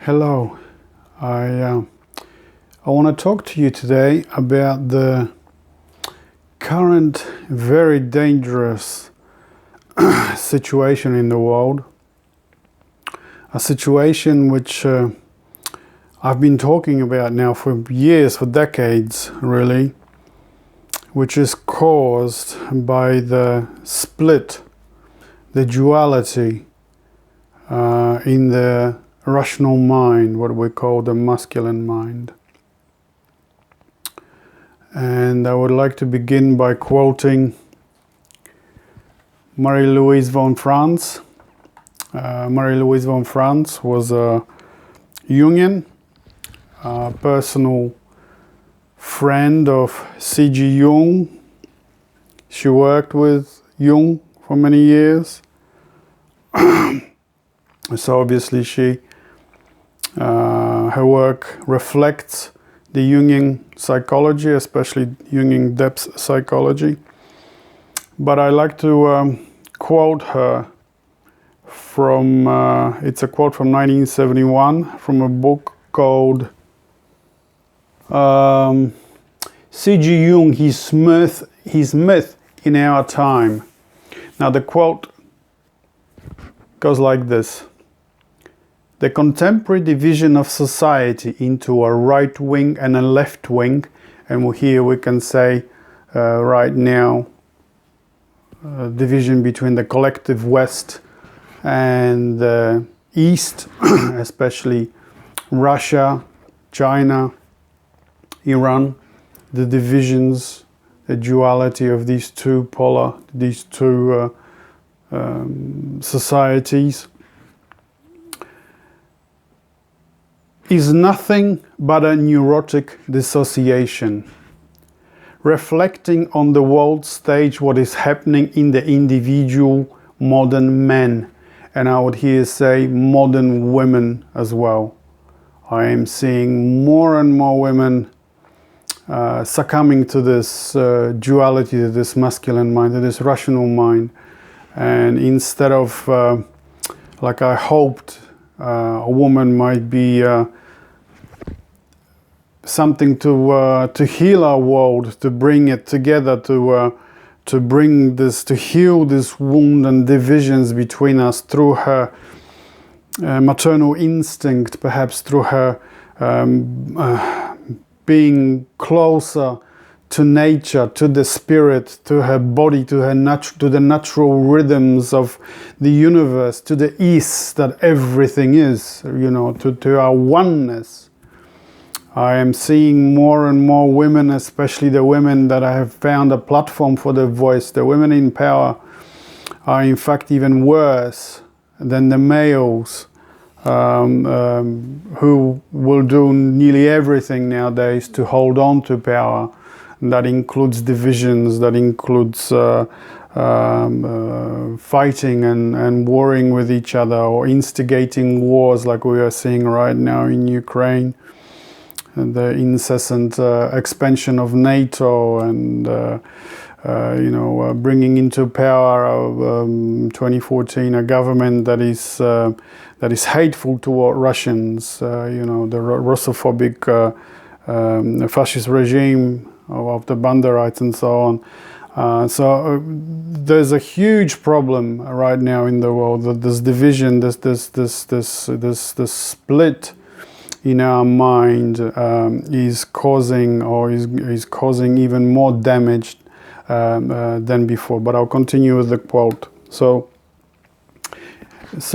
Hello, I want to talk to you today about the current very dangerous situation in the world, a situation which I've been talking about now for years, for decades really, which is caused by the split, the duality in the rational mind, what we call the masculine mind. And I would like to begin by quoting Marie-Louise von Franz. Marie-Louise von Franz was a Jungian, personal friend of C.G. Jung. She worked with Jung for many years. So obviously her work reflects the Jungian psychology, especially Jungian depth psychology. But I like to quote her from, it's a quote from 1971 from a book called C.G. Jung, His Myth in Our Time. Now the quote goes like this. The contemporary division of society into a right wing and a left wing, and here we can say right now division between the collective West and the East, especially Russia, China, Iran, the divisions, the duality of these two societies, is nothing but a neurotic dissociation, reflecting on the world stage what is happening in the individual modern men, and I would here say modern women as well. I am seeing more and more women succumbing to this duality, to this masculine mind, to this rational mind, and instead of like I hoped a woman might be something to heal our world, to bring it together, to bring this, to heal this wound and divisions between us through her maternal instinct, perhaps through her being closer to nature, to the spirit, to her body, to the natural rhythms of the universe, to the ease that everything is, to our oneness. I am seeing more and more women, especially the women that I have found a platform for their voice. The women in power are in fact even worse than the males who will do nearly everything nowadays to hold on to power. That includes divisions, that includes fighting and warring with each other, or instigating wars like we are seeing right now in Ukraine, and the incessant expansion of NATO, and bringing into power of 2014 a government that is hateful toward Russians, the Russophobic fascist regime of the Banderites and so on. So there's a huge problem right now in the world, that this division, this split in our mind is causing even more damage than before. But I'll continue with the quote. So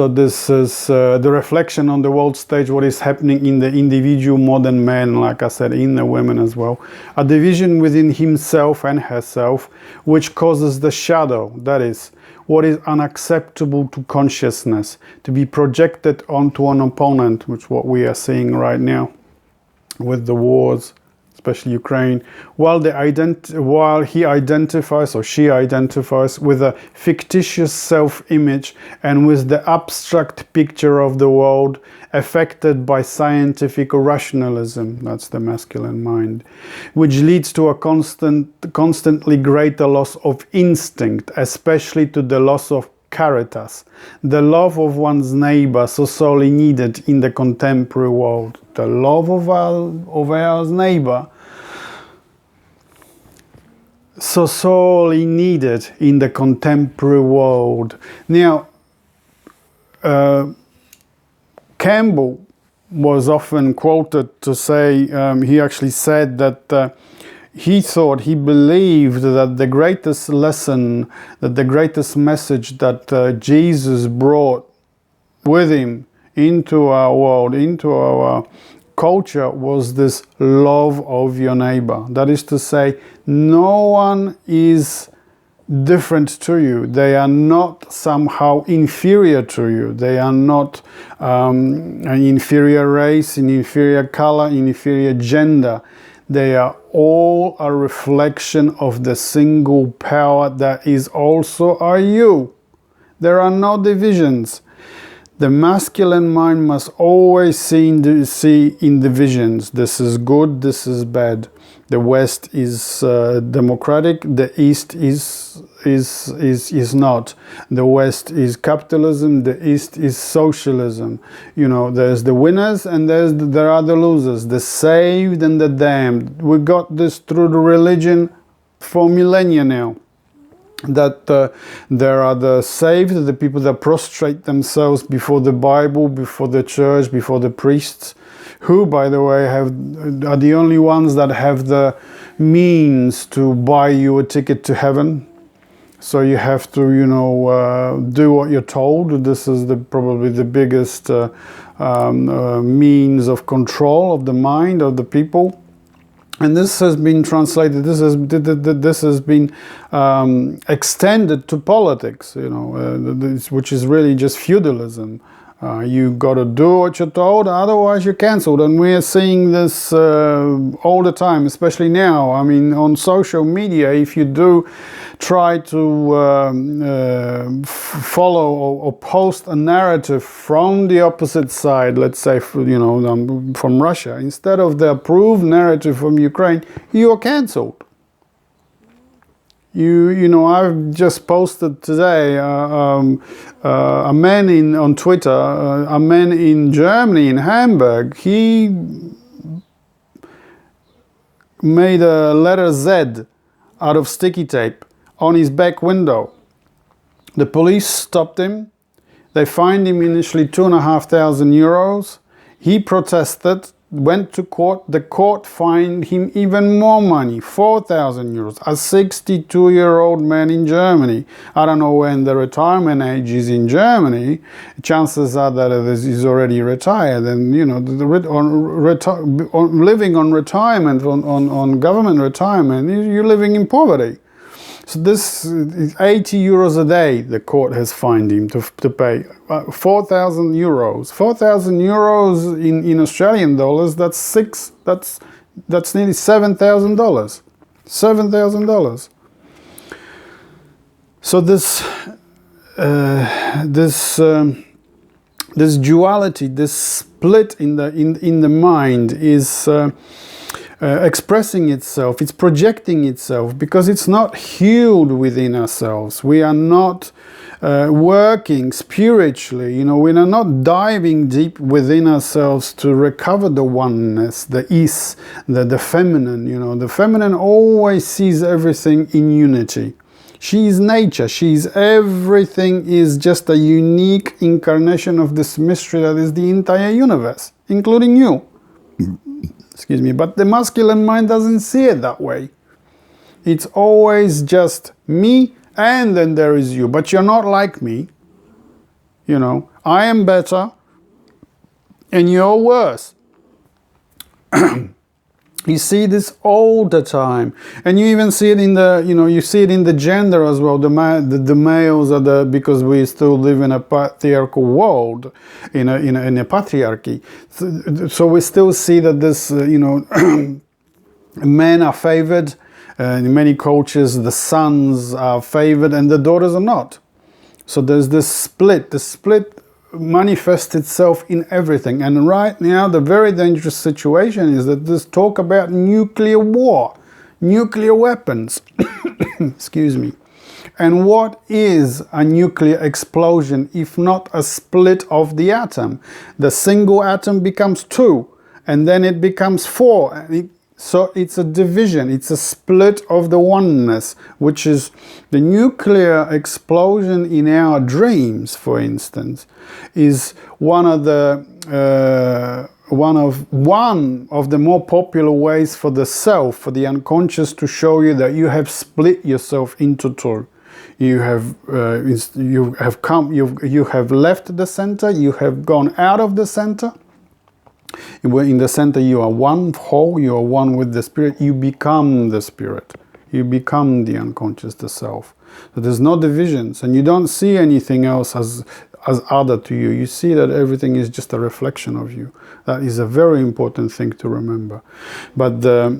this is the reflection on the world stage, what is happening in the individual modern man, like I said, in the women as well. A division within himself and herself, which causes the shadow, that is, what is unacceptable to consciousness, to be projected onto an opponent, which is what we are seeing right now with the wars, especially Ukraine, while he identifies, or she identifies, with a fictitious self-image and with the abstract picture of the world affected by scientific rationalism, that's the masculine mind, which leads to a constantly greater loss of instinct, especially to the loss of caritas, the love of one's neighbor, so sorely needed in the contemporary world. The love of our neighbor, so sorely needed in the contemporary world. Now, Campbell was often quoted to say, he actually said that he believed that the greatest lesson, that the greatest message that Jesus brought with him into our world, into our culture, was this love of your neighbor. That is to say, no one is different to you. They are not somehow inferior to you. They are not an inferior race, an inferior color, an inferior gender. They are all a reflection of the single power that is also are you. There are no divisions. The masculine mind must always see in divisions. This is good, this is bad. The West is democratic, the East is not. The West is capitalism, the East is socialism. You know, there's the winners and there are the losers, the saved and the damned. We got this through the religion for millennia now. That there are the saved, the people that prostrate themselves before the Bible, before the church, before the priests, who, by the way, are the only ones that have the means to buy you a ticket to heaven. So you have to, do what you're told. This is probably the biggest means of control of the mind of the people. And this has been translated. This has been extended to politics. Which is really just feudalism. You got to do what you're told, otherwise you're cancelled. And we're seeing this all the time, especially now. I mean, on social media, if you do try to follow or post a narrative from the opposite side, let's say, from Russia, instead of the approved narrative from Ukraine, you are cancelled. I've just posted today a man on Twitter, a man in Germany, in Hamburg. He made a letter Z out of sticky tape on his back window. The police stopped him. They fined him initially €2,500. He protested, went to court. The court fined him even more money, €4,000. A 62-year-old man in Germany. I don't know when the retirement age is in Germany. Chances are that he's already retired. And living on retirement, on government retirement, you're living in poverty. So this is €80 a day. The court has fined him to pay €4,000. €4,000 in Australian dollars. That's nearly $7,000. $7,000. So this duality, this split in the mind is expressing itself, it's projecting itself, because it's not healed within ourselves. We are not working spiritually, we are not diving deep within ourselves to recover the oneness, the is, the feminine. The feminine always sees everything in unity. She is nature. Everything is just a unique incarnation of this mystery that is the entire universe, including you. Excuse me, but the masculine mind doesn't see it that way. It's always just me, and then there is you. But you're not like me. I am better, and you're worse. You see this all the time, and you even see it in the gender as well. The males are because we still live in a patriarchal world, in a patriarchy. So we still see that this men are favored. In many cultures, the sons are favored and the daughters are not. So there's this split. The split manifests itself in everything. And right now, the very dangerous situation is that there's talk about nuclear war, nuclear weapons. Excuse me. And what is a nuclear explosion if not a split of the atom? The single atom becomes two, and then it becomes four. So it's a division, it's a split of the oneness, which is the nuclear explosion in our dreams, for instance, is one of the more popular ways for the self, for the unconscious, to show you that you have split yourself into two. You have left the center, you have gone out of the center. In the center you are one whole, you are one with the spirit, you become the spirit. You become the unconscious, the self. So there's no divisions, and you don't see anything else as other to you. You see that everything is just a reflection of you. That is a very important thing to remember. But the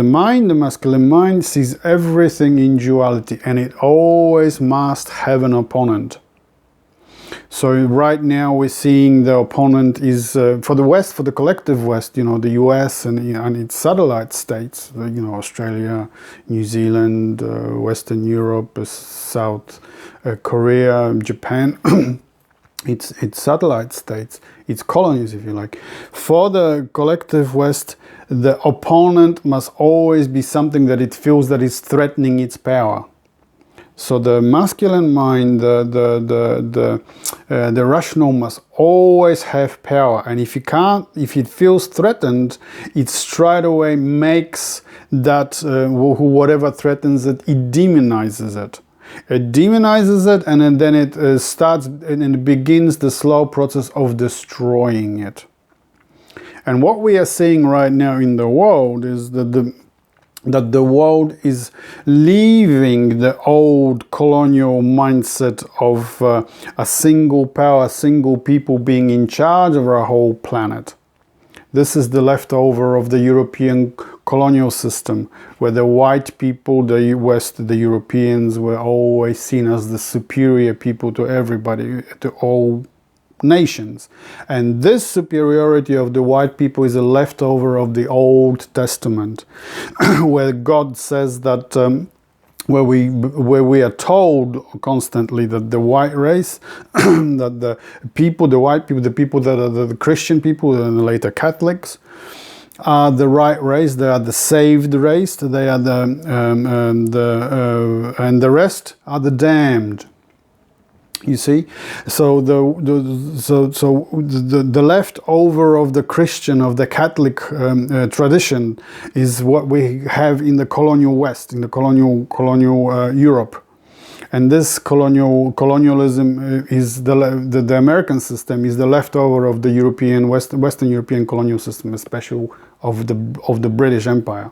mind, the masculine mind, sees everything in duality, and it always must have an opponent. So right now we're seeing the opponent is, for the West, for the collective West, the US and its satellite states, Australia, New Zealand, Western Europe, South Korea, Japan, its satellite states, its colonies, if you like. For the collective West, the opponent must always be something that it feels that is threatening its power. So the masculine mind, the rational must always have power, and if it feels threatened, it straight away makes that whatever threatens it, it demonizes it. It demonizes it, and then it starts and it begins the slow process of destroying it. And what we are seeing right now in the world is that the world is leaving the old colonial mindset of a single power, single people being in charge of our whole planet. This is the leftover of the European colonial system, where the white people, the West, the Europeans, were always seen as the superior people to everybody, to all nations. And this superiority of the white people is a leftover of the Old Testament, where God says that where we are told constantly that the white race, that the white people, the people that are the Christian people and later Catholics, are the right race. They are the saved race. They are and the rest are the damned. You see, so the leftover of the Christian, of the Catholic tradition is what we have in the colonial West, in the colonial Europe, and this colonialism is the American system is the leftover of the European Western European colonial system, especially of the British Empire.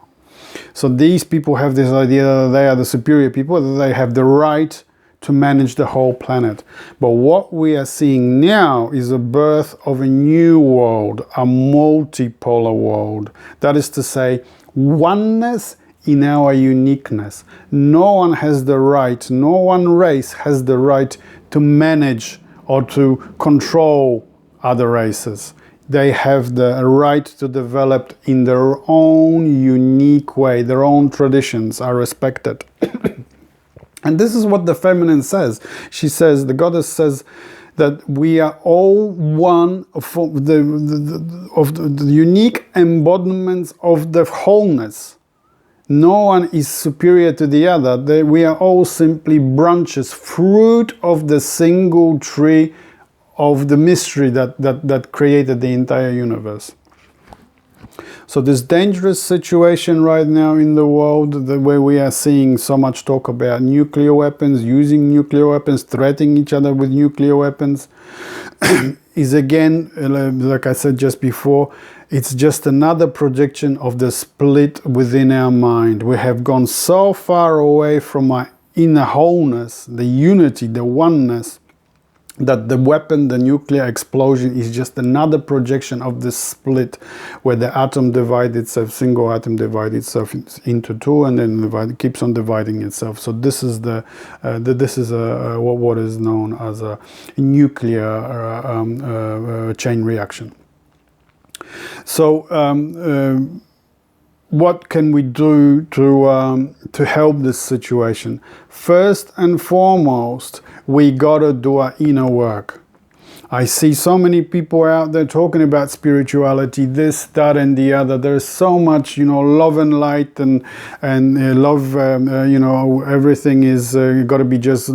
So these people have this idea that they are the superior people, that they have the right to manage the whole planet. But what we are seeing now is a birth of a new world, a multipolar world. That is to say, oneness in our uniqueness. No one has the right, no one race has the right to manage or to control other races. They have the right to develop in their own unique way. Their own traditions are respected. And this is what the feminine says. She says, the goddess says, that we are all one of the unique embodiments of the wholeness. No one is superior to the other. We are all simply branches, fruit of the single tree of the mystery that created the entire universe. So this dangerous situation right now in the world, where we are seeing so much talk about nuclear weapons, using nuclear weapons, threatening each other with nuclear weapons, is again, like I said just before, it's just another projection of the split within our mind. We have gone so far away from our inner wholeness, the unity, the oneness, that the weapon, the nuclear explosion, is just another projection of this split, where the atom divides itself, single atom divides itself into two, and then keeps on dividing itself. So this is what is known as a nuclear chain reaction. So what can we do to help this situation? First and foremost, we gotta do our inner work. I see so many people out there talking about spirituality, this, that, and the other. There's so much, love and light and love. Everything is got to be just